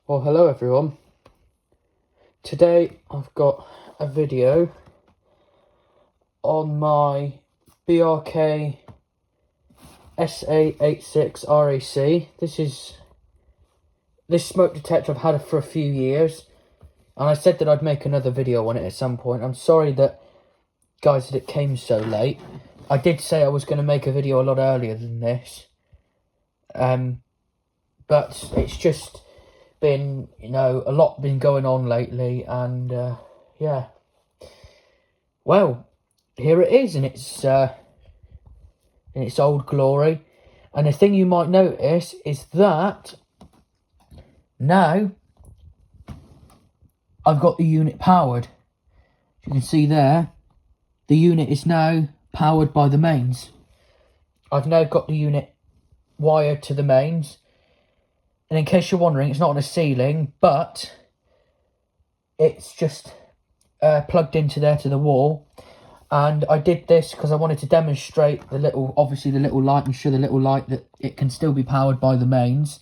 Well, hello everyone. Today I've got a video on my BRK SA86 RAC. This smoke detector. I've had it for a few years, and I said that I'd make another video on it at some point. I'm sorry that it came so late. I did say I was going to make a video a lot earlier than this, but it's just been, a lot been going on lately, and yeah, well, here it is in its old glory. And the thing you might notice is that now I've got the unit powered. As you can see there, the unit is now powered by the mains. I've now got the unit wired to the mains. And in case you're wondering, it's not on a ceiling, but it's just plugged into there to the wall. And I did this because I wanted to demonstrate the little light, and show the little light that it can still be powered by the mains.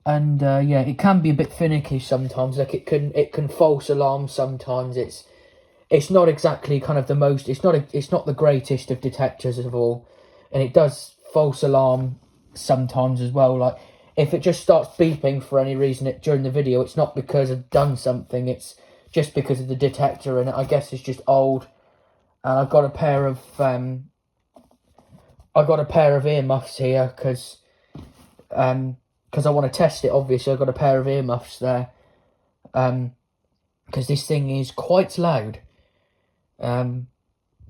And yeah, it can be a bit finicky sometimes. Like it can false alarm sometimes. It's not exactly kind of the most. It's not the greatest of detectors of all, and it does false alarm sometimes as well. Like if it just starts beeping for any reason during the video, it's not because I've done something, it's just because of the detector, and I guess it's just old. And I've got a pair of earmuffs here because I want to test it. Obviously I've got a pair of earmuffs there because this thing is quite loud.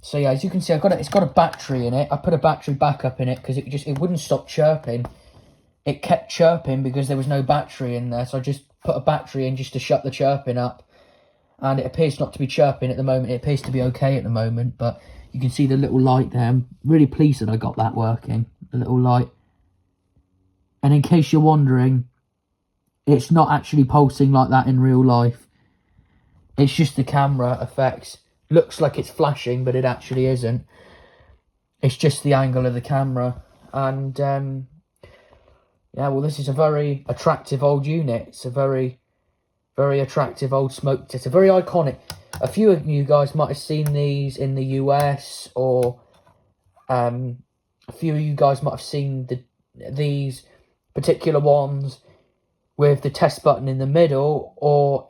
So yeah, as you can see, it's got a battery in it. I put a battery backup in it because it wouldn't stop chirping. It kept chirping because there was no battery in there. So I just put a battery in just to shut the chirping up. And it appears not to be chirping at the moment. It appears to be okay at the moment. But you can see the little light there. I'm really pleased that I got that working. The little light. And in case you're wondering, it's not actually pulsing like that in real life. It's just the camera effects. Looks like it's flashing, but it actually isn't. It's just the angle of the camera. And yeah, well, this is a very attractive old unit. It's a very, very attractive old smoke detector. It's a very iconic. A few of you guys might have seen these in the US, or a few of you guys might have seen these particular ones with the test button in the middle,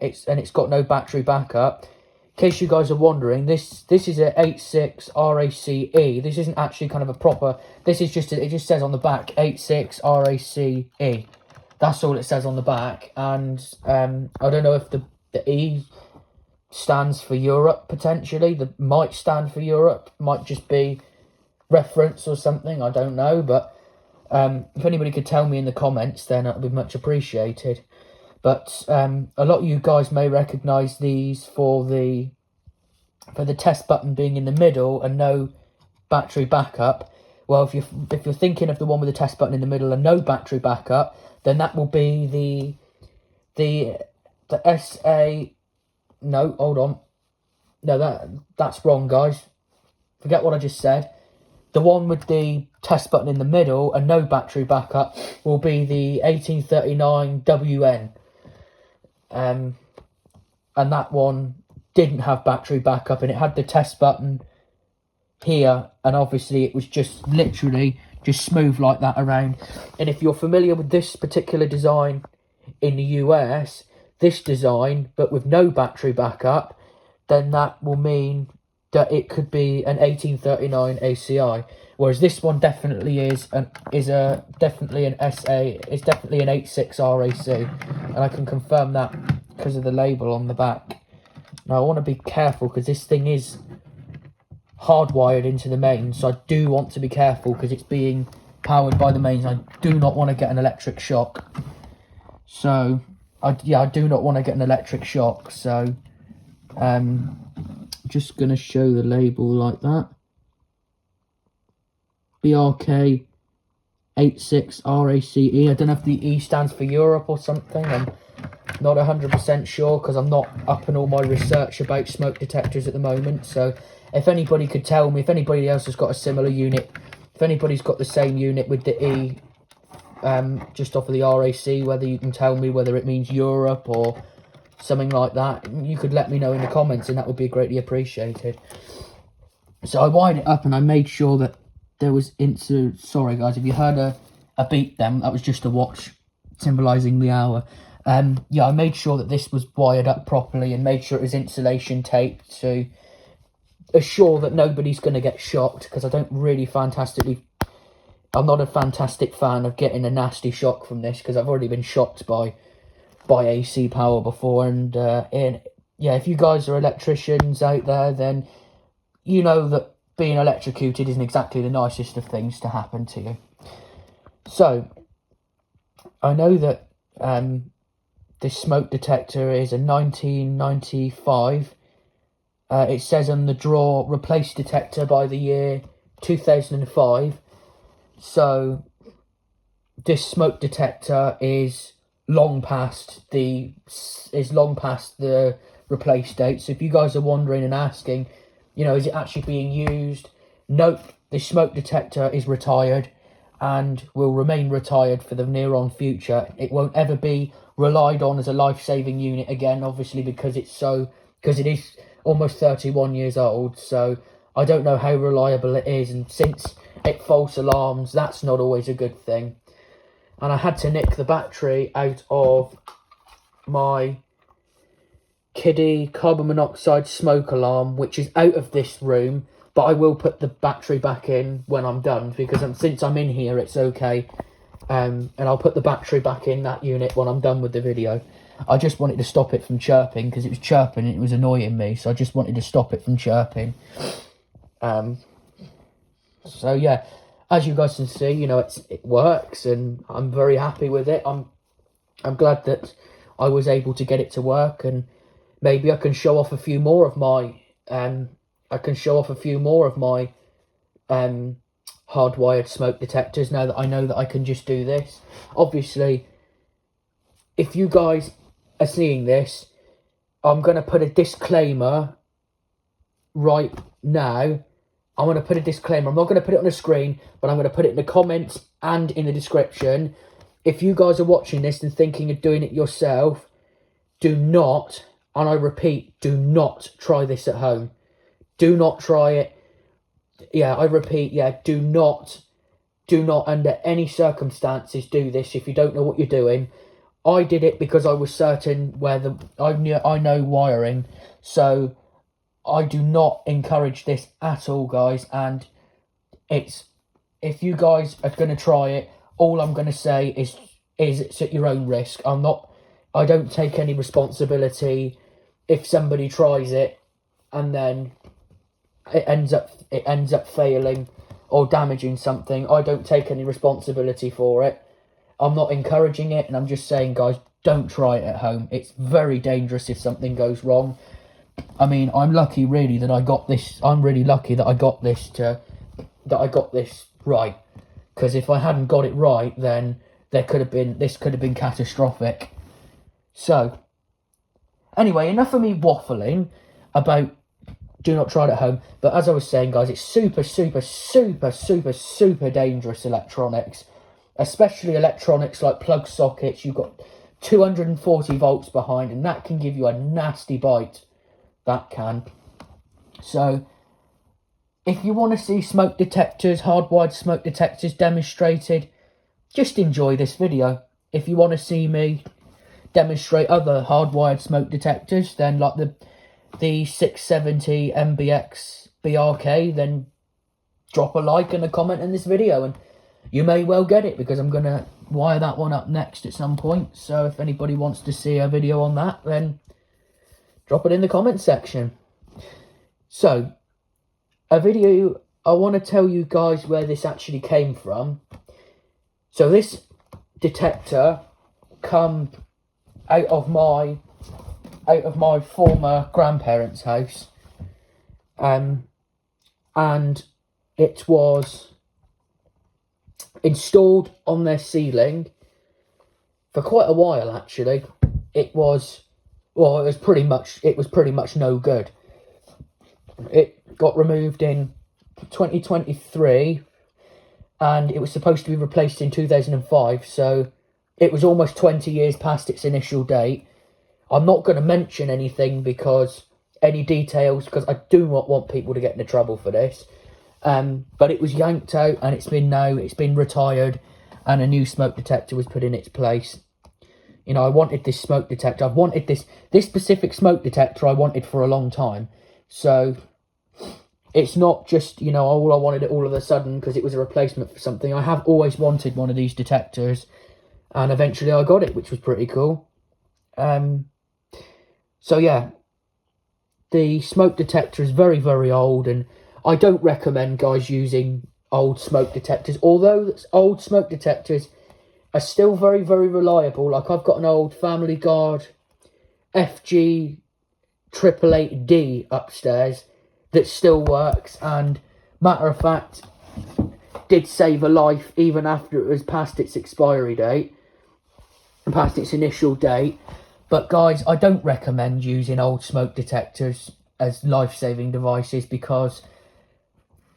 it's got no battery backup. In case you guys are wondering, this is a 86 RACE. This isn't actually kind of a proper. This is just it just says on the back 86 RACE. That's all it says on the back, and I don't know if the E stands for Europe potentially. The might stand for Europe, might just be reference or something. I don't know, but if anybody could tell me in the comments, then that would be much appreciated. But a lot of you guys may recognise these for the test button being in the middle and no battery backup. Well, if you're thinking of the one with the test button in the middle and no battery backup, then that will be the SA. No, hold on. No, that's wrong, guys. Forget what I just said. The one with the test button in the middle and no battery backup will be the 1839 WN. And that one didn't have battery backup, and it had the test button here, and obviously it was just literally just smooth like that around. And if you're familiar with this particular design in the US, this design but with no battery backup, then that will mean that it could be an 1839 ACI, whereas this one definitely is definitely an SA. It's definitely an 86 RAC, and I can confirm that because of the label on the back. Now I want to be careful because this thing is hardwired into the mains, so I do want to be careful because it's being powered by the mains. I do not want to get an electric shock. So I do not want to get an electric shock. So just going to show the label like that. BRK 86 RACE. I don't know if the E stands for Europe or something. I'm not 100% sure because I'm not up in all my research about smoke detectors at the moment. So if anybody could tell me, if anybody else has got a similar unit, if anybody's got the same unit with the E just off of the RAC, whether you can tell me whether it means Europe or something like that. You could let me know in the comments, and that would be greatly appreciated. So I wired it up and I made sure that there was sorry guys, if you heard a beep then, that was just a watch symbolising the hour. Yeah, I made sure that this was wired up properly and made sure it was insulation taped to assure that nobody's going to get shocked, because I'm not a fantastic fan of getting a nasty shock from this, because I've already been shocked by AC power before. And yeah, if you guys are electricians out there, then you know that being electrocuted isn't exactly the nicest of things to happen to you. So I know that this smoke detector is a 1995. It says on the drawer, replace detector by the year 2005. So this smoke detector is long past the replace date. So if you guys are wondering and asking, you know, is it actually being used? Nope, the smoke detector is retired and will remain retired for the near on future. It won't ever be relied on as a life-saving unit again, obviously, because it is almost 31 years old. So I don't know how reliable it is, and since it false alarms, that's not always a good thing. And I had to nick the battery out of my kiddie carbon monoxide smoke alarm, which is out of this room, but I will put the battery back in when I'm done, because since I'm in here, it's okay. And I'll put the battery back in that unit when I'm done with the video. I just wanted to stop it from chirping, because it was chirping and it was annoying me, so I just wanted to stop it from chirping. So yeah, as you guys can see, you know, it works, and I'm very happy with it. I'm glad that I was able to get it to work, and maybe I can show off a few more of my hardwired smoke detectors now that I know that I can just do this. Obviously, if you guys are seeing this, I'm going to put a disclaimer right now. I'm going to put a disclaimer. I'm not going to put it on the screen, but I'm going to put it in the comments and in the description. If you guys are watching this and thinking of doing it yourself, do not, and I repeat, do not try this at home. Do not try it. Yeah, I repeat, yeah, do not under any circumstances do this if you don't know what you're doing. I did it because I was certain I know wiring, so I do not encourage this at all, guys. And if you guys are going to try it, all I'm going to say is it's at your own risk. I don't take any responsibility if somebody tries it and then it ends up failing or damaging something. I don't take any responsibility for it. I'm not encouraging it, and I'm just saying, guys, don't try it at home. It's very dangerous if something goes wrong. I mean, I'm lucky really that I got this. I'm really lucky that I got this right, because if I hadn't got it right, then this could have been catastrophic. So anyway, enough of me waffling about do not try it at home. But as I was saying, guys, it's super, super, super, super, super dangerous electronics, especially electronics like plug sockets. You've got 240 volts behind, and that can give you a nasty bite. That can. So if you want to see smoke detectors, hardwired smoke detectors demonstrated, just enjoy this video. If you want to see me demonstrate other hardwired smoke detectors, then like the 670 MBX BRK, then drop a like and a comment in this video, and you may well get it, because I'm going to wire that one up next at some point. So if anybody wants to see a video on that, then drop it in the comment section. So a video, I want to tell you guys where this actually came from. So this detector come out of my former grandparents' house, and it was installed on their ceiling for quite a while. Actually, it was pretty much no good. It got removed in 2023, and it was supposed to be replaced in 2005, so it was almost 20 years past its initial date. I'm not going to mention anything because any details, because I do not want people to get into trouble for this. But it was yanked out, and it's been retired, and a new smoke detector was put in its place. You know, I wanted this smoke detector. I've wanted this specific smoke detector I wanted for a long time. So it's not just, you know, oh, I wanted it all of a sudden because it was a replacement for something. I have always wanted one of these detectors, and eventually I got it, which was pretty cool. So yeah, the smoke detector is very, very old, and I don't recommend guys using old smoke detectors, although old smoke detectors are still very, very reliable. Like, I've got an old Family Guard FG 888D upstairs that still works, and matter of fact did save a life even after it was past its expiry date and past its initial date. But guys, I don't recommend using old smoke detectors as life-saving devices, because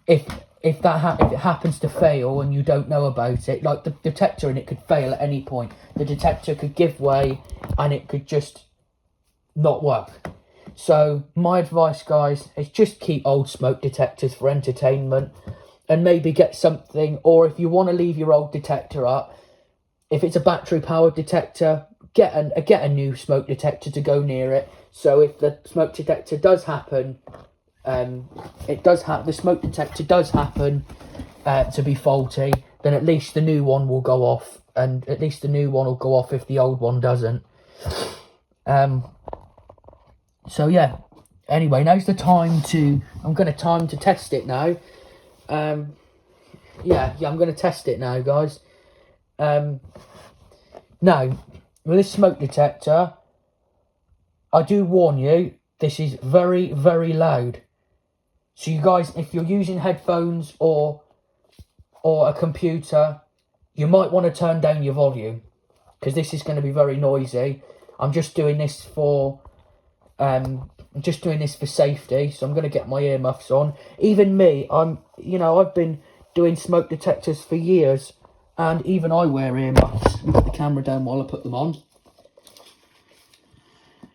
if it happens to fail and you don't know about it, like, the detector in it could fail at any point. The detector could give way and it could just not work. So my advice, guys, is just keep old smoke detectors for entertainment, and maybe get something, or if you want to leave your old detector up, if it's a battery powered detector, get a new smoke detector to go near it. So if the smoke detector does happen, the smoke detector does happen to be faulty, then at least the new one will go off, and at least the new one will go off if the old one doesn't. So yeah, anyway, now's the time to, I'm going to test it now. I'm going to test it now, guys. Now, with this smoke detector, I do warn you, this is very, very loud. So you guys, if you're using headphones or a computer, you might want to turn down your volume, because this is going to be very noisy. I'm just doing this for safety, so I'm going to get my earmuffs on. Even me, I've been doing smoke detectors for years, and even I wear earmuffs. Let me put the camera down while I put them on.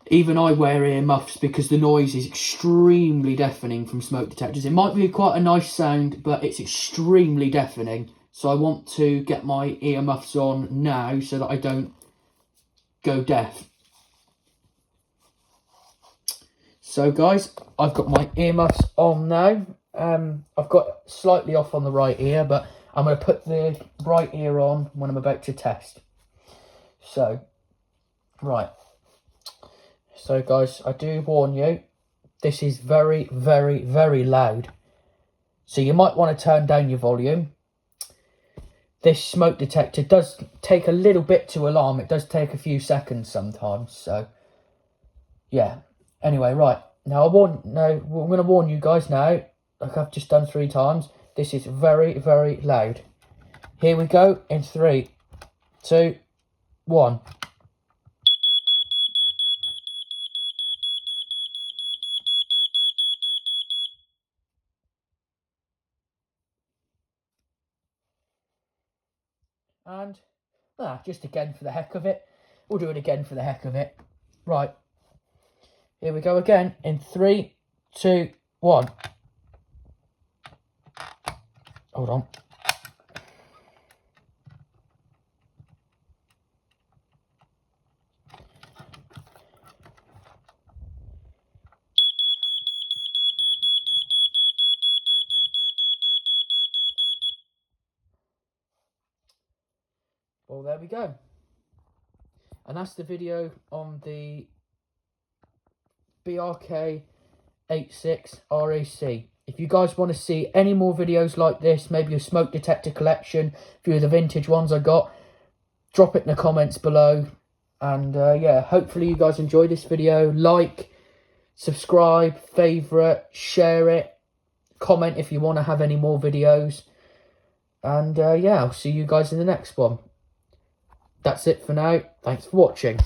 Even I wear earmuffs because the noise is extremely deafening from smoke detectors. It might be quite a nice sound, but it's extremely deafening. So I want to get my earmuffs on now so that I don't go deaf. So guys, I've got my earmuffs on now. I've got slightly off on the right ear, but I'm going to put the right ear on when I'm about to test. So, right. So guys, I do warn you, this is very, very, very loud. So you might want to turn down your volume. This smoke detector does take a little bit to alarm. It does take a few seconds sometimes. So, yeah. Anyway, right. Now, I'm going to warn you guys now, like I've just done 3 times. This is very, very loud. Here we go in 3, 2, 1. And, just again for the heck of it. We'll do it again for the heck of it. Right. Here we go again in 3, 2, 1. Hold on. Well, there we go. And that's the video on the BRK 86 RAC. If you guys want to see any more videos like this, maybe a smoke detector collection, a few of the vintage ones I got, drop it in the comments below. And yeah, hopefully you guys enjoyed this video. Like, subscribe, favourite, share it, comment if you want to have any more videos. And yeah, I'll see you guys in the next one. That's it for now. Thanks for watching.